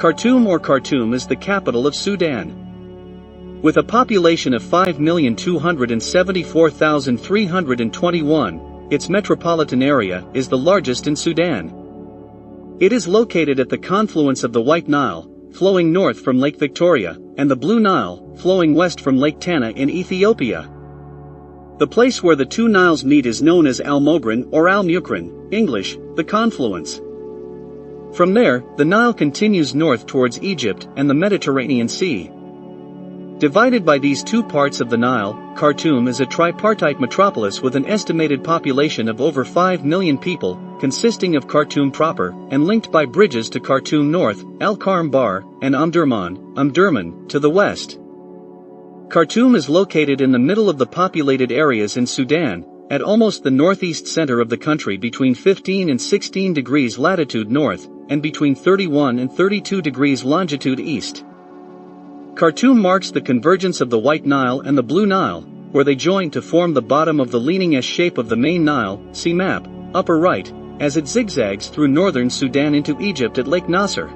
Khartoum or Khartoum is the capital of Sudan. With a population of 5,274,321, its metropolitan area is the largest in Sudan. It is located at the confluence of the White Nile, flowing north from Lake Victoria, and the Blue Nile, flowing west from Lake Tana in Ethiopia. The place where the two Niles meet is known as Al-Mogren or Al-Mukren, English, the confluence. From there, the Nile continues north towards Egypt and the Mediterranean Sea. Divided by these two parts of the Nile, Khartoum is a tripartite metropolis with an estimated population of over 5 million people, consisting of Khartoum proper, and linked by bridges to Khartoum North, Al-Karm Bar, and Omdurman, to the west. Khartoum is located in the middle of the populated areas in Sudan, at almost the northeast center of the country between 15 and 16 degrees latitude north, and between 31 and 32 degrees longitude east. Khartoum marks the convergence of the White Nile and the Blue Nile, where they join to form the bottom of the leaning S shape of the main Nile, see map, upper right, as it zigzags through northern Sudan into Egypt at Lake Nasser.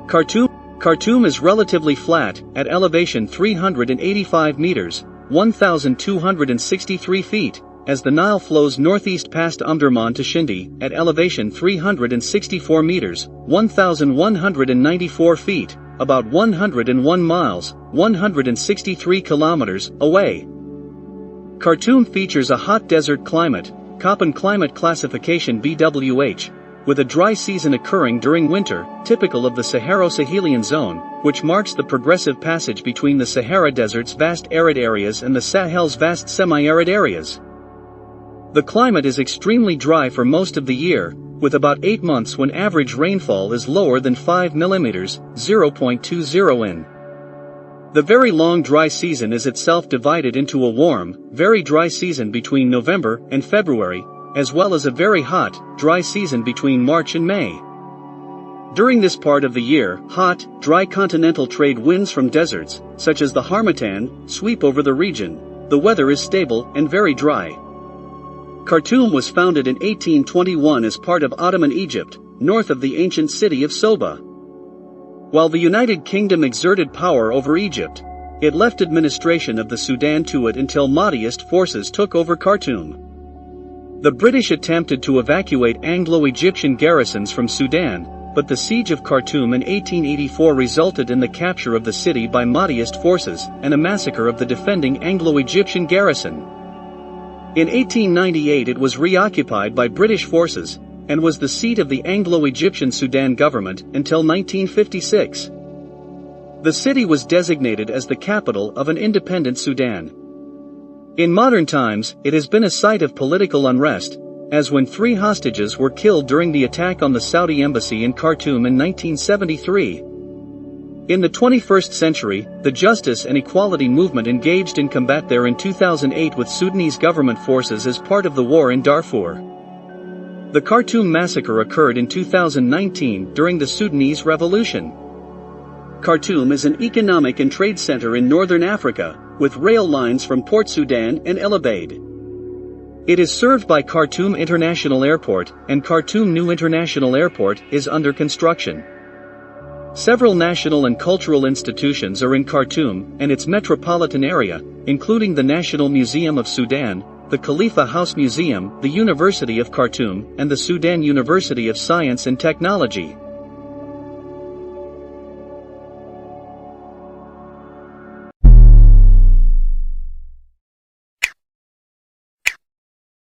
Khartoum is relatively flat, at elevation 385 meters, 1,263 feet, as the Nile flows northeast past Omdurman to Shindi, at elevation 364 meters, 1,194 feet, about 101 miles, 163 kilometers, away. Khartoum features a hot desert climate, Köppen climate classification BWH, with a dry season occurring during winter, typical of the Saharo-Sahelian zone, which marks the progressive passage between the Sahara Desert's vast arid areas and the Sahel's vast semi-arid areas. The climate is extremely dry for most of the year, with about 8 months when average rainfall is lower than 5 mm, 0.20 in. The very long dry season is itself divided into a warm, very dry season between November and February, as well as a very hot, dry season between March and May. During this part of the year, hot, dry continental trade winds from deserts, such as the Harmattan, sweep over the region. The weather is stable and very dry. Khartoum was founded in 1821 as part of Ottoman Egypt, north of the ancient city of Soba. While the United Kingdom exerted power over Egypt, it left administration of the Sudan to it until Mahdist forces took over Khartoum. The British attempted to evacuate Anglo-Egyptian garrisons from Sudan, but the siege of Khartoum in 1884 resulted in the capture of the city by Mahdist forces and a massacre of the defending Anglo-Egyptian garrison. In 1898 it was reoccupied by British forces, and was the seat of the Anglo-Egyptian Sudan government until 1956. The city was designated as the capital of an independent Sudan. In modern times, it has been a site of political unrest, as when 3 hostages were killed during the attack on the Saudi embassy in Khartoum in 1973. In the 21st century, the justice and equality movement engaged in combat there in 2008 with Sudanese government forces as part of the war in Darfur. The Khartoum massacre occurred in 2019 during the Sudanese Revolution. Khartoum is an economic and trade center in northern Africa, with rail lines from Port Sudan and El Obeid. It is served by Khartoum International Airport, and Khartoum New International Airport is under construction. Several national and cultural institutions are in Khartoum and its metropolitan area, including the National Museum of Sudan, the Khalifa House Museum, the University of Khartoum, and the Sudan University of Science and Technology.